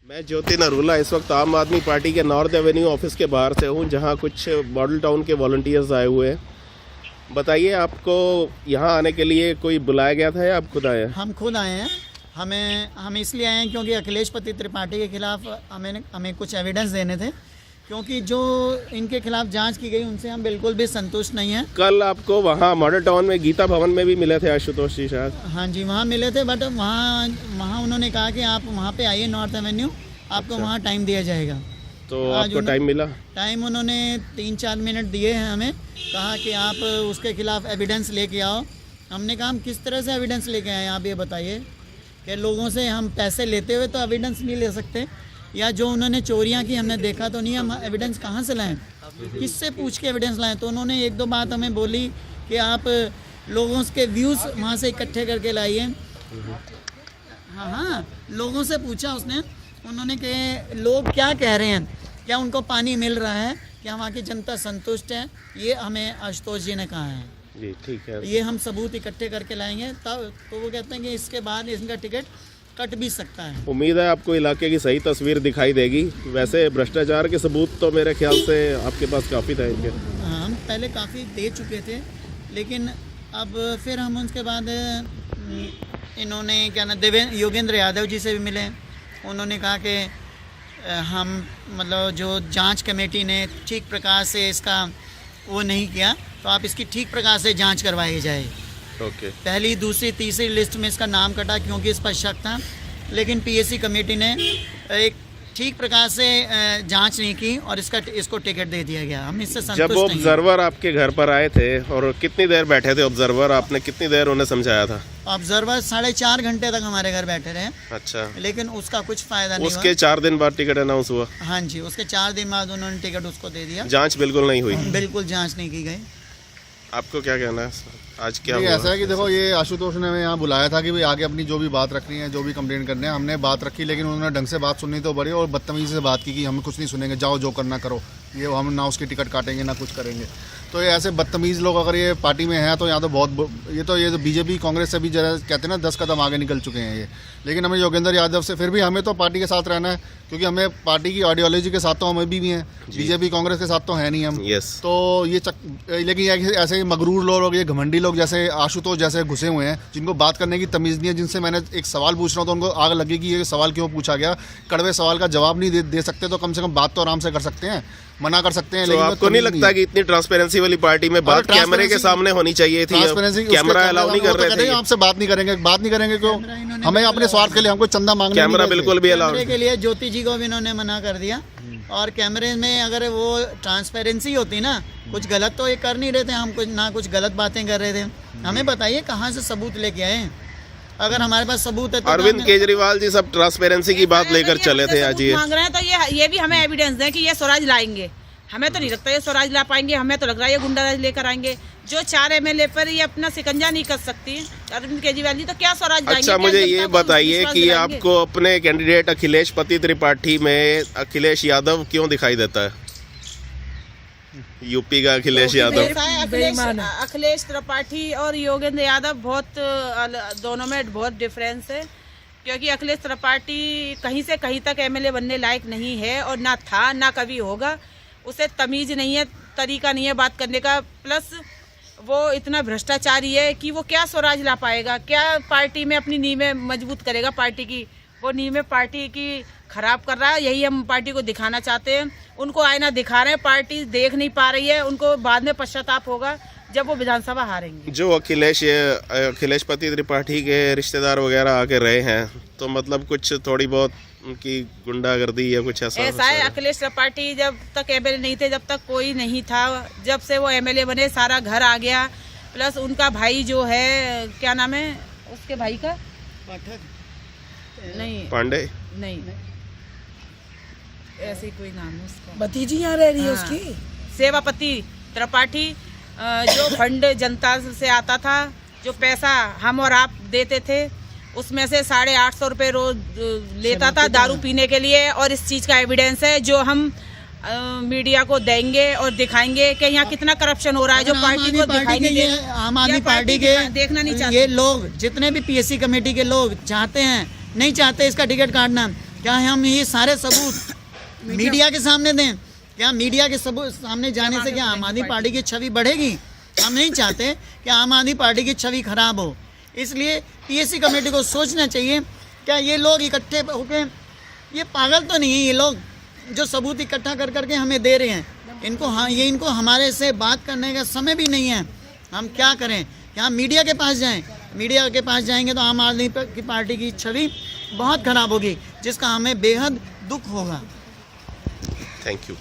मैं ज्योति नरूला इस वक्त आम आदमी पार्टी के नॉर्थ एवेन्यू ऑफिस के बाहर से हूं, जहां कुछ मॉडल टाउन के वॉलंटियर्स आए हुए हैं। बताइए, आपको यहां आने के लिए कोई बुलाया गया था या आप खुद आए हैं? हम खुद आए हैं। हम इसलिए आए हैं क्योंकि अखिलेश पति त्रिपाठी के खिलाफ हमें कुछ एविडेंस देने थे, क्योंकि जो इनके खिलाफ जांच की गई उनसे हम बिल्कुल भी संतुष्ट नहीं हैं। कल आपको वहाँ मॉडल टाउन में गीता भवन में भी मिले थे आशुतोष जी शायद? हाँ जी, वहाँ मिले थे, बट वहाँ उन्होंने कहा कि आप वहाँ पे आइए नॉर्थ एवेन्यू, आपको वहाँ टाइम दिया जाएगा। तो आपको टाइम मिला? टाइम उन्होंने 3-4 मिनट दिए हैं हमें, कहा कि आप उसके खिलाफ एविडेंस लेके आओ। हमने कहा हम किस तरह से एविडेंस लेके आए, आप ये बताइए कि लोगों से हम पैसे लेते हुए तो एविडेंस नहीं ले सकते, या जो उन्होंने चोरियां की हमने देखा तो नहीं, हम एविडेंस कहाँ से लाएं, किससे पूछ के एविडेंस लाएं? तो उन्होंने 1-2 बात हमें बोली कि आप लोगों के व्यूज़ वहाँ से इकट्ठे करके लाइए। हाँ, लोगों से पूछा उसने, उन्होंने कि लोग क्या कह रहे हैं, क्या उनको पानी मिल रहा है, क्या वहाँ की जनता संतुष्ट है, ये हमें आशुतोष जी ने कहा है। जी ठीक है, ये हम सबूत इकट्ठे करके लाएंगे तब। तो वो कहते हैं कि इसके बाद इनका टिकट कट भी सकता है। उम्मीद है आपको इलाके की सही तस्वीर दिखाई देगी। वैसे भ्रष्टाचार के सबूत तो मेरे ख्याल से आपके पास काफ़ी था इनके। हम पहले काफ़ी दे चुके थे, लेकिन अब फिर हम उसके बाद इन्होंने क्या ना योगेंद्र यादव जी से भी मिले। उन्होंने कहा कि हम मतलब जो जांच कमेटी ने ठीक प्रकार से इसका वो नहीं किया, तो आप इसकी ठीक प्रकार से जांच करवाई जाए। ओके। पहली, दूसरी, तीसरी लिस्ट में इसका नाम कटा क्योंकि इस पर शक था, लेकिन पीएससी कमेटी ने एक ठीक प्रकार से जांच नहीं की और इसको टिकट दे दिया गया। हम इससे संतुष्ट जब नहीं हैं। ऑब्जर्वर आपके घर पर आए थे और कितनी देर बैठे थे ऑब्जर्वर, आपने कितनी देर उन्हें समझाया था? ऑब्जर्वर 4.5 घंटे तक हमारे घर बैठे रहे। अच्छा। लेकिन उसका कुछ फायदा नहीं हुआ। उसके 4 दिन बाद टिकट अनाउंस हुआ? हाँ जी, उसके 4 दिन बाद उन्होंने टिकट उसको दे दिया। जांच बिल्कुल नहीं हुई? बिल्कुल जांच नहीं की गई। आपको क्या कहना है, आज क्या हुआ? ऐसा है कि देखो, ये आशुतोष ने हमें यहाँ बुलाया था कि भाई आगे अपनी जो भी बात रखनी है, जो भी कंप्लेंट करने है, हमने बात रखी, लेकिन उन्होंने ढंग से बात सुननी तो बड़ी और बदतमीजी से बात की कि हम कुछ नहीं सुनेंगे, जाओ जो करना करो, ये हम ना उसकी टिकट काटेंगे ना कुछ करेंगे। तो ये ऐसे बदतमीज़ लोग अगर ये पार्टी में हैं तो यहाँ तो ये तो बीजेपी कांग्रेस से भी जरा कहते हैं ना 10 कदम आगे निकल चुके हैं ये। लेकिन हमें योगेंद्र यादव से फिर भी हमें तो पार्टी के साथ रहना है, क्योंकि हमें पार्टी की आइडियोलॉजी के साथ तो हम भी हैं, बीजेपी कांग्रेस के साथ तो है नहीं हम। तो ये लेकिन ऐसे मगरूर लोग, ये घमंडी लोग जैसे आशुतोष जैसे घुसे हुए हैं, जिनको बात करने की तमीज़ नहीं है, जिनसे मैंने एक सवाल पूछ रहा हूँ तो उनको आग लगे कि ये सवाल क्यों पूछा गया। कड़वे सवाल का जवाब नहीं दे सकते तो कम से कम बात तो आराम से कर सकते हैं, मना कर सकते हैं। तो आपको नहीं लगता कि इतनी ट्रांसपेरेंसी वाली पार्टी में बात कैमरे के सामने होनी चाहिए थी? कैमरा अलाउ नहीं कर रहे थे? आपसे बात नहीं करेंगे क्यों? हमें अपने स्वार्थ के लिए हमको चंदा मांगने कैमरा बिल्कुल भी अलाउ के लिए ज्योति जी को भी इन्होंने मना कर दिया। और कैमरे में अगर वो ट्रांसपेरेंसी होती ना, कुछ गलत तो ये कर नहीं रहे थे, हम कुछ गलत बातें कर रहे थे। हमें बताइए कहाँ से सबूत लेके आए? अगर हमारे पास सबूत है तो अरविंद केजरीवाल जी सब ट्रांसपेरेंसी की बात लेकर चले थे आज। ये मांग रहे हैं तो ये भी हमें एविडेंस दें कि ये स्वराज लाएंगे। हमें तो नहीं लगता ये स्वराज ला पाएंगे, हमें तो लग रहा है ये गुंडाराज लेकर आएंगे। जो 4 MLA पर ये अपना शिकंजा नहीं कर सकती अरविंद केजरीवाल जी, तो क्या स्वराज लाएंगे? अच्छा, मुझे ये बताइए कि आपको अपने कैंडिडेट अखिलेश पति त्रिपाठी में अखिलेश यादव क्यों दिखाई देता है? यूपी का अखिलेश यादव। अखिलेश त्रिपाठी और योगेंद्र यादव दोनों में बहुत डिफरेंस है, क्योंकि अखिलेश त्रिपाठी कहीं से कहीं तक MLA बनने लायक नहीं है और ना था ना कभी होगा। उसे तमीज़ नहीं है, तरीका नहीं है बात करने का, प्लस वो इतना भ्रष्टाचारी है कि वो क्या स्वराज ला पाएगा, क्या पार्टी में अपनी नींवें मजबूत करेगा पार्टी की। वो नींवें पार्टी की खराब कर रहा है, यही हम पार्टी को दिखाना चाहते हैं। उनको आईना दिखा रहे हैं, पार्टी देख नहीं पा रही है, उनको बाद में पश्चाताप होगा जब वो विधानसभा हारेंगे। जो अखिलेश पति त्रिपाठी के रिश्तेदार वगैरह आके रहे हैं, तो मतलब कुछ थोड़ी बहुत उनकी गुंडागर्दी या कुछ ऐसा है? अखिलेश त्रिपाठी जब तक MLA नहीं थे, जब तक कोई नहीं था, जब से वो MLA बने सारा घर आ गया। प्लस उनका भाई जो है, क्या नाम है उसके भाई का? नहीं, पांडे नहीं, ऐसे कोई नाम है उसका। भतीजी यहाँ रह रही है उसकी, सेवापति त्रिपाठी। जो फंड जनता से आता था, जो पैसा हम और आप देते थे, उसमें से 850 रुपये रोज लेता था दारू पीने के लिए। और इस चीज़ का एविडेंस है जो हम मीडिया को देंगे और दिखाएंगे कि यहाँ कितना करप्शन हो रहा है, जो पार्टी को दिखाई नहीं दे। आम आदमी पार्टी के देखना नहीं चाहते ये लोग, जितने भी पीएससी कमेटी के लोग चाहते हैं, नहीं चाहते इसका टिकट काटना, क्या हम ये सारे सबूत मीडिया के सामने दें? क्या मीडिया के सबूत सामने जाने से क्या आम आदमी पार्टी की छवि बढ़ेगी? हम नहीं चाहते कि आम आदमी पार्टी की छवि खराब हो। इसलिए पीएससी कमेटी को सोचना चाहिए, क्या ये लोग इकट्ठे होकर, ये पागल तो नहीं है ये लोग जो सबूत इकट्ठा कर करके हमें दे रहे हैं? इनको हमारे से बात करने का समय भी नहीं है। हम क्या करें? क्या मीडिया के पास जाएं? मीडिया के पास जाएंगे तो आम आदमी की पार्टी की छवि बहुत खराब होगी, जिसका हमें बेहद दुख होगा। Thank you.